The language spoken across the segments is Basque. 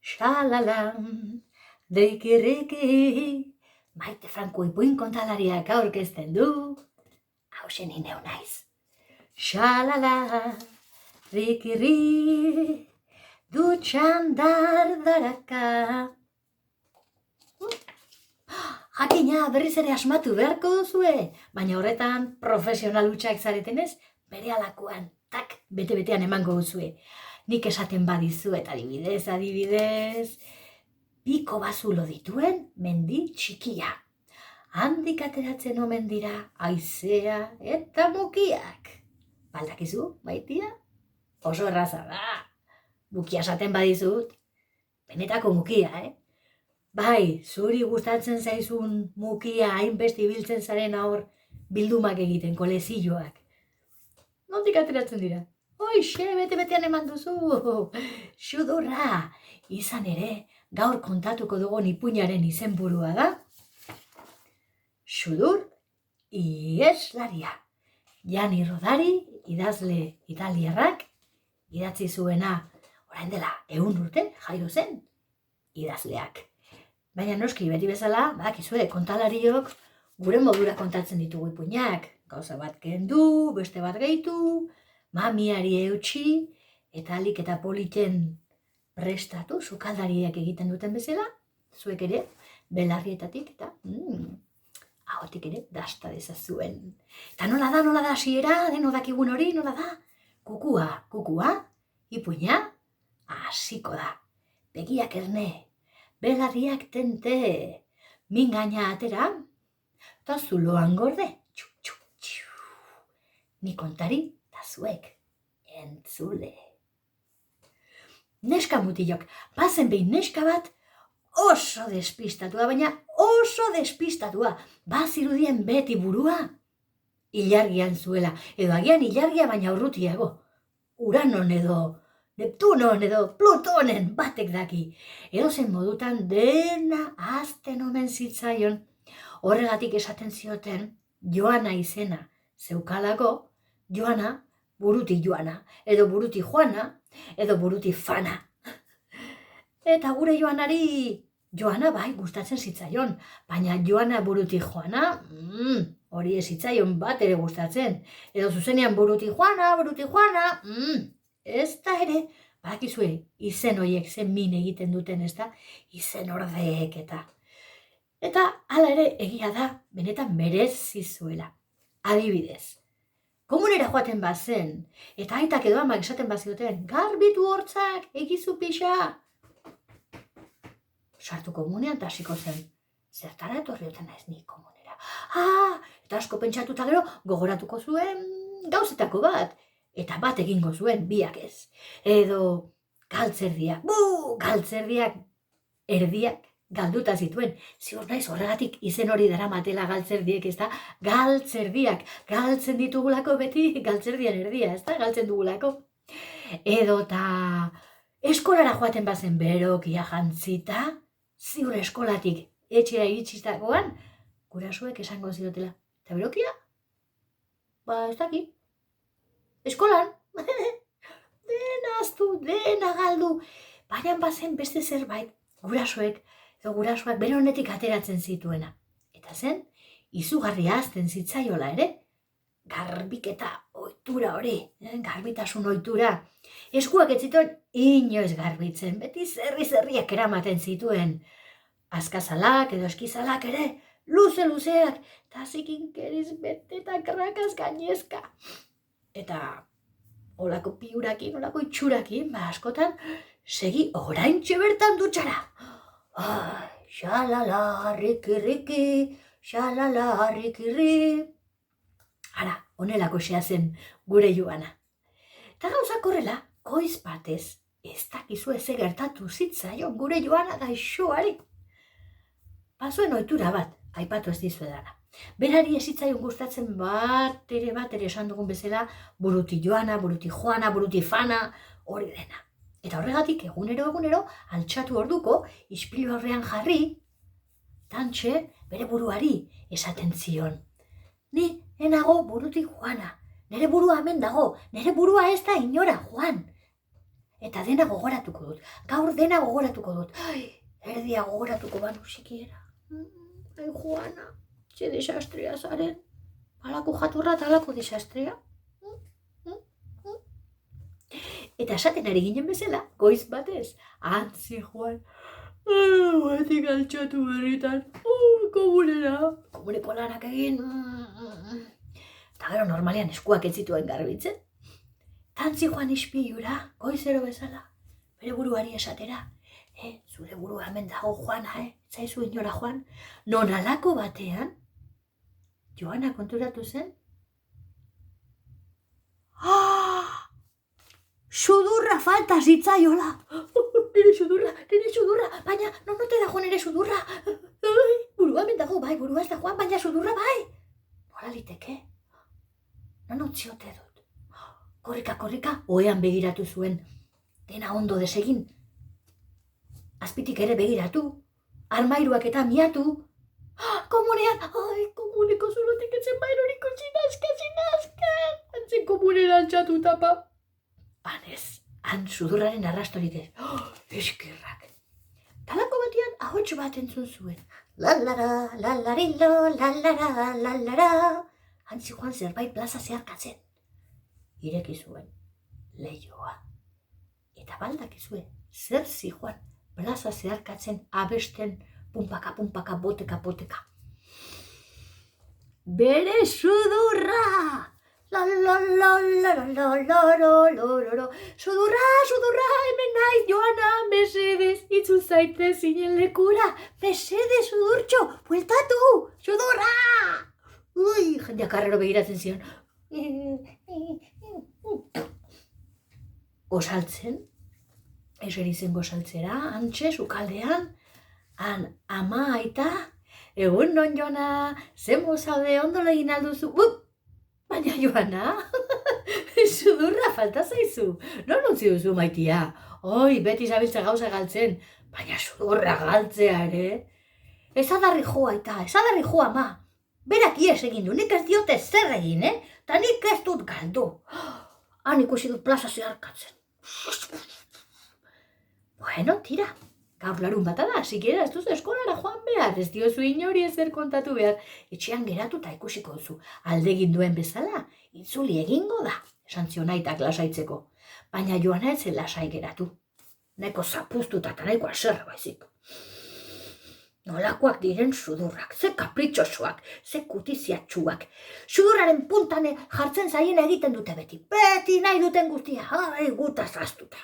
Xalalam, riki, Maite Franco ipuin kontalariak aurkezten du, hausen ineu naiz. Xalala, riki, dutxan dardaraka. Jakina berriz ere asmatu beharko duzue, baina horretan profesional hutsak zaretenez, bere alakoan, tak, bete-betean emango duzue. Nik esaten badizuet adibidez, piko bazulo dituen mendi txikia. Handik ateratzen omen dira haizea eta mukiak. Baldakizu, Maitia? Oso erraza da. Mukia esaten badizut, benetako mukia, Bai, zuri gustatzen zaizun mukia hainbeste ibiltzen zaren hor bildumak egiten, kolezioak. Nondik ateratzen dira? Hoixe, bete-betean eman duzu. Xudurra, izan ere, gaur kontatuko dugun ipuinaren izenburua da. Xudur ieslaria. Gianni Rodari, idazle italiarrak, idatzi zuena, orain dela 100 urte jaio zen idazleak. Baina noski beti bezala, badakizue, kontalariok gure modura kontatzen ditugu ipuinak. Gauza bat kendu, beste bat gehitu, mamiari eutxi, eta alik eta politen prestatu, sukaldariak egiten duten bezala, zuek ere, belarrietatik eta ahotik ere dasta dezazuen. Eta nola da hasiera, deno dakigun hori, nola da? Kukua, ipuina, hasiko da. Begiak erne, belarriak tente, mingaina atera, eta zuloan gorde. Ni kontari, eta zuek, entzule. Neska mutilok, bazen behin neska bat, oso despistatua, baina oso despistatua, bazirudien beti burua, ilargian zuela, edo agian ilargia baina urrutiago, Uranon edo Neptunon edo Plutonen batek daki. Edozen modutan dena azten omen zitzaion. Horregatik esaten zioten, Joana izena zeukalako, Joana buruti joana, edo buruti joana, edo buruti fana. Eta gure Joanari, Joana bai gustatzen zitzaion, baina Joana buruti joana, hori ez zitzaion bat ere gustatzen. Edo zuzenean buruti joana, ez da ere, badakizue, izen horiek zen min egiten duten, ez da, izen ordeek eta. Eta hala ere egia da, benetan merezi zuela. Adibidez, komunera joaten bazen, eta aitak edo amak esaten bazioten, garbitu hortzak, egizu pixa. Sartu komunean eta hasiko zen, zertara etorrioten naiz ni komunera. Eta asko pentsatuta gero, gogoratuko zuen gauzetako bat. Eta bat egingo zuen, biak ez. Edo galtzerdiak, galtzerdiak erdiak galduta zituen. Ziur naiz horregatik izen hori daramatela galtzerdiek, ez da? Galtzerdiak, galtzen ditugulako beti galtzerdian erdia, ez da? Galtzen dugulako. Edo eta eskolara joaten bazen berokia jantzita, ziur eskolatik etxea iritsitakoan, gurasuek esango ziotela. Eta berokia? Ez dakit. Eskolan, dena aztu, dena galdu, baina bazen beste zerbait gurasoek, edo gurasoak bere honetik ateratzen zituena. Eta zen, izugarria azten zitzaiola ere, garbiketa ohitura hori, garbitasun ohitura. Eskuak ez zituen inoiz garbitzen, beti zerriak eramaten zituen. Azkazalak edo eskizalak ere, luzeak, eta zikinkeriz bete eta krakaz gainezka. Eta olako piurakin, olako itxurakin, askotan, segi oraintxe bertan dutxara. Xalala, riki, xalala, riki. Hala, honelako xea zen gure Joana. Eta gauzak horrela, goiz batez, ez dakizu eze gertatu zitzaion gure Joana gaixoari. Bazuen ohitura bat, aipatu ez dizuedana. Berari ezitzaion gustatzen bat ere esan dugun bezala, buruti joana, buruti joana, buruti fana, hori dena. Eta horregatik egunero altxatu orduko, ispilu horrean jarri, tantxe bere buruari esaten zion. Ni enago buruti joana, nire burua hemen dago, nire burua ez da inora joan. Eta dena gogoratuko dut. Gaur dena gogoratuko dut. Erdia gogoratuko banu sikiera. Ai, Juana, ze desastrea zaren. Halako jaturra eta halako desastrea. Eta esaten ari ginen bezala, goiz batez. Antzi, Juan. Batik altxatu berritan. Komunera. Komuneko lanak egin. Eta gero normalean eskuak ez zituen garbitzen. Tantzi Juan ispilura, goizero bezala. Bere buruari esatera. Zure burua hemen dago, Juana, zaizu inora, Juan. Non alako batean, Joana konturatu zen. Sudurra falta zitzaiola. Nire sudurra, baina nonote dago nire sudurra. Burua hemen dago, bai, burua ez da, Juan, baina sudurra, bai. Nola liteke? Nonotziote dut. Korrika, ohean begiratu zuen. Dena ondo desegin. Azpitik ere begiratu. Armairuak eta miatu. Komunean, komuneko zulotik etzen bairoriko zinazka. Antzen komunera altxatu tapa. Han sudurraren arrastorik ez. Eskerrak. Talako batean ahots bat entzun zuen. Lalara, lalarilo, lalara, lalara. Antzi Juan zerbait plaza zeharkatzen. Ireki zuen leioa. Eta baldakizue, zer zijoan plaza zeharkatzen abesten pumpaka, boteka. Bere sudurra! Sudurra, hemen naiz, Joana, mesedez, itzul zaite zinen lekura. Mesedez, sudurtxo, bueltatu, sudurra! Jendeak arrero begiratzen zion. Gosaltzen, eseri zen gosaltzera, antxe, sukaldean, han ama aita, egun non Joana, zen mozalde ondo egin alduzu, baina Joana, sudurra falta zaizu, non utzi duzu maitia, beti zabiltza gauza galtzen, baina sudurra galtzea ere, ezadarri joa aita, ezadarri joa ama, berak ies egin du, nik ez diote zer egin, eta nik ez dut galdu. Han ikusi dut plaza zeharkatzen. Bueno, tira, gaur larun bata da, sikiera ez duzu eskolara joan behar, ez diozu inori ezer kontatu behar, etxean geratu eta ikusiko duzu, aldegin duen bezala, itzuli egingo da, esan zion aitak lasaitzeko, baina Joana ez zen lasai geratu, nahiko zapuztuta eta nahiko aserra baizik. Nolakoak diren sudurrak, ze kapritxosoak, ze kutiziatxuak. Sudurraren puntane jartzen zaien egiten dute beti. Beti nahi duten guztia, gutaz aztuta.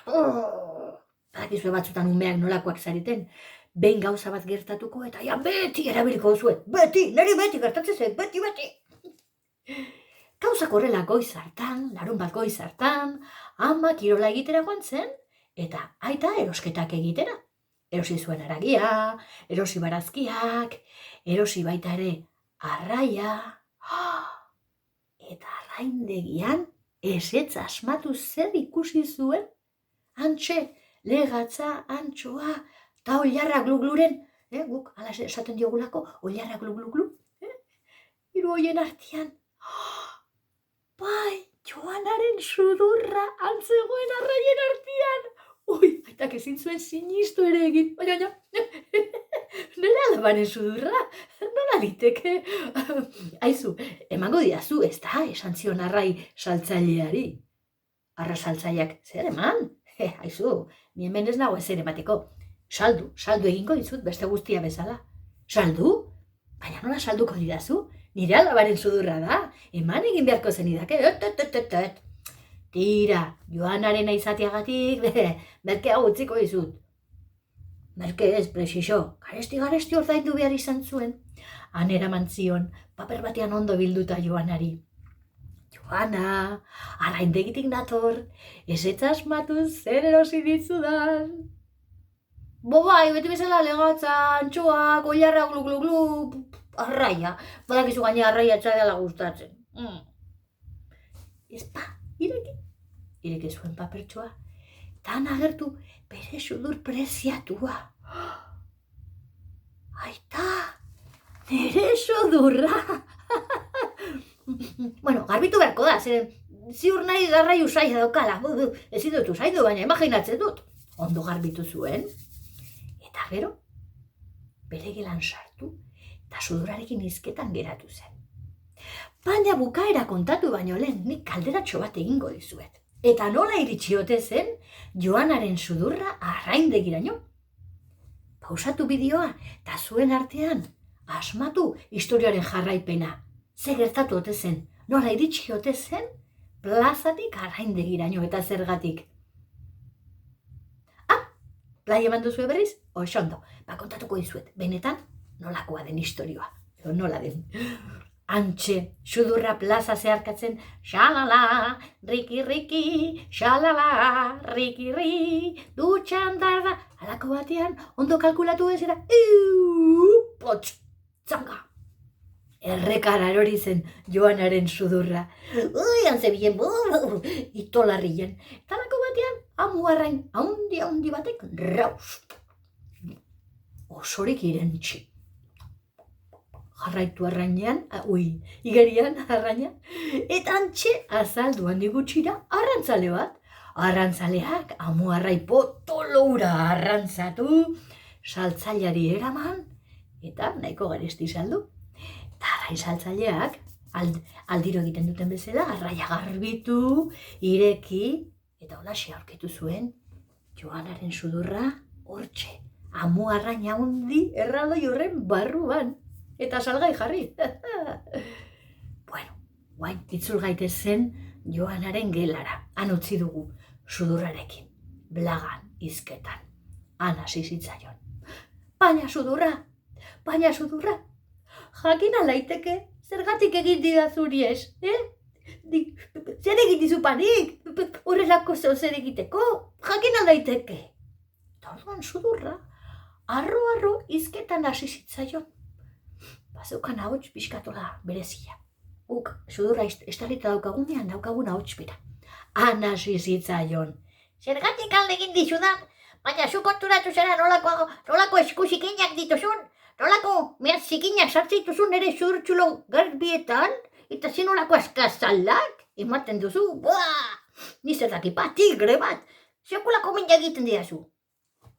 Badakizue batzutan umeak nolakoak zareten, behin gauza bat gertatuko eta beti erabiliko duzue. Beti, niri beti gertatzen zen, beti. Gauzak horrela goiz hartan, larun bat goiz hartan, ama kirola egitera joan zen, eta aita erosketak egitera. Erosi zuen haragia, erosi barazkiak, erosi baita ere arraia. Eta arraindegian ezetz asmatu zer ikusi zuen. Antxe, legatza, antxoa, eta oilarra glu-gluren, guk ala esaten diogulako, oilarra glu-glu-glu, hiru hoien artean. Bai, Joanaren sudurra antzegoen arraien artean. Aitak ezin zuen sinistu ere egin, baina, nera alabanen sudurra, nola liteke? Aizu, emango diazu, ez da, esan zion arrai saltzaileari. Arra saltzaileak, zer eman? Aizu, ni hemen ez nago ezer emateko. Saldu egingo dizut beste guztia bezala. Saldu? Baina nola salduko didazu? Nire alabaren sudurra da, eman egin beharko zenidake. Tira, Joanaren aizatiagatik, merke hau utziko dizut. Merke ez, presiso, garesti ordaindu behar izan zuen. Han eraman zion, paper batean ondo bilduta Joanari. Joana, arraindegitik nator, ezetz asmatu zer erosi ditzudan. Bai, beti bezala legatza, antxoa, oilarra glu-glu-glu, arraia. Badakizu gaina arraia txadela gustatzen. Ezpa, ireki zuen papertxoa, tan agertu bere sudur preziatua. Aita, nire sudurra! Bueno, garbitu beharko da, zeren ziur nahi garraiu zaila daukala. Ezin dut usaidu, baina imaginatzen dut. Ondo garbitu zuen. Eta gero, bere gelan sartu, eta sudurrarekin hizketan geratu zen. Baina bukaera kontatu baino lehen, nik kalderatxo bat egingo dizuet. Eta nola iritsi ote zen, Joanaren sudurra arraindegiraino. Pausatu bideoa, eta zuen artean, asmatu historiaren jarraipena. Ze gertatu ote zen, nola iritsi ote zen, plazatik arraindegiraino eta zergatik. Plai eman duzue berriz? Oixondo, kontatuko dizuet, benetan nolakoa den historioa. Nola den. Antxe, sudurra plaza zeharkatzen, xalala, riki, xalala, riki, dutxan darda, halako batean, ondo kalkulatu ez eta, potx, zanga. Errekara erori zen Joanaren sudurra. Antzebilen, itolarrien. Talako batean, amu arrain, haundi batek, raus. Osorik irentxi. Jarraitu arrainean, igerian arraina. Eta antxe, azalduan digutxira, arrantzale bat. Arrantzaleak, amu arrai potoloura arrantzatu, saltzaileari eraman, eta nahiko garesti saldu. Eta arrai saltzaileak, aldiro egiten duten bezala, arraia garbitu, ireki, eta holaxe aurkitu zuen, Joanaren sudurra hortxe, amu arraina handi erraldoi horren barruan, eta salgai jarri. Bueno, guain itzul gaitezen Joanaren gelara, han utzi dugu, sudurrarekin, blagan, hizketan, han hasi zitzaion. Baina sudurra, jakin alaiteke, zergatik egin didazuri ez, Zer egin dizu panik, horrelako zer egiteko, jakin alaiteke. Eta orduan sudurra, arro hizketan hasi zitzaion. Bazeukan ahots pixkatola berezia. Guk sudurra estalita daukagunean daukagun ahots bera. Han hasi zitzaion. Zergatik alde egin dizudan, baina zu konturatu zera nolako eskuzikinak dituzun, nolako zikinak sartzituzun ere zurtxulo garbietan, eta zinolako askazalak ematen duzu, nizertaki tigre bat, sekulako mina egiten diazu.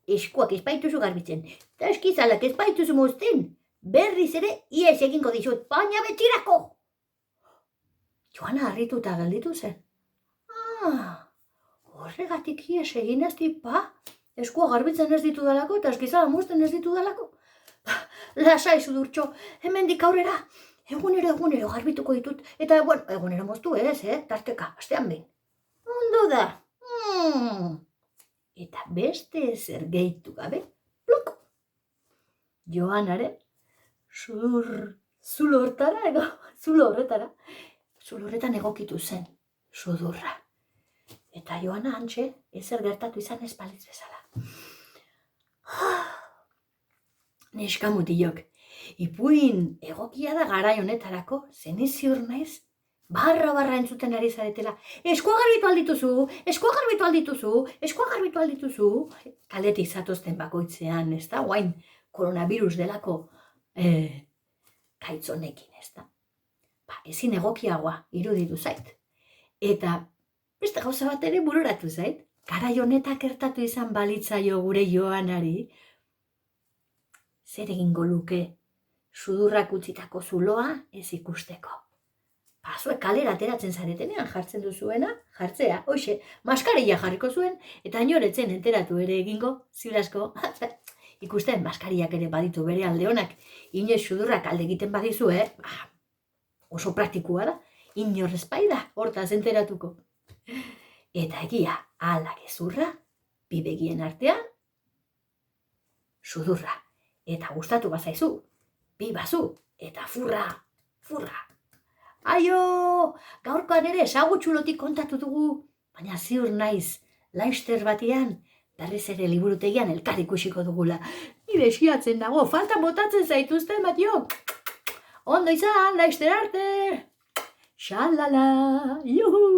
Eskuak ez baituzu garbitzen, eta eskizalak ez baituzu mozten, berriz ere ies egingo dizut, baina betirako. Joana harrituta gelditu zen. Horregatik ies egin ez dipa, eskua garbitzen ez ditu dalako eta eskizala mozten ez ditu dalako. Lasai sudurtxo, hemendik aurrera, egunero garbituko ditut, eta egunero moztu ez, tarteka, astean behin. Ondo da. Eta beste ezer gehitu gabe, pluk. Joanaren zulo horretan egokitu zen sudurra. Eta Joana hantxe ezer gertatu izan ez balitz bezala. Neska mutilok, ipuin egokia da garai honetarako, zeniz ziur naiz, barra entzuten ari zaretela. Eskua garbitu aldituzu. Kaletik zatozten bakoitzean, ez da, guain koronavirus delako gaitzonekin, ez da. Ezin egokiagoa iruditu zait. Eta beste gauza bat ere bururatu zait. Garai honetak gertatu izan balitzaio gure Joanari, zer egingo luke sudurrak utzitako zuloa ez ikusteko. Zuek kalera ateratzen zaretenean jartzen duzuena, jartzea, hoxe, maskarilla jarriko zuen, eta inoretzen enteratu ere egingo, ziurasko, ikusten maskariak ere baditu bere alde honak, inoiz sudurrak alde egiten badizu, oso praktikua da, inorrez bai da, hortaz enteratuko. Eta egia, ala gezurra, bi begien artean, sudurra. Eta gustatu bazaizu, bi bazu, eta furra. Aio, gaurkoan ere esagutxulotik kontatu dugu, baina ziur naiz, Laster batean, berriz ere liburutegian elkar ikusiko dugula. Nire esiatzen dago, falta botatzen zaituzten bat jo. Ondo izan, Laster arte! Xalala, juhu!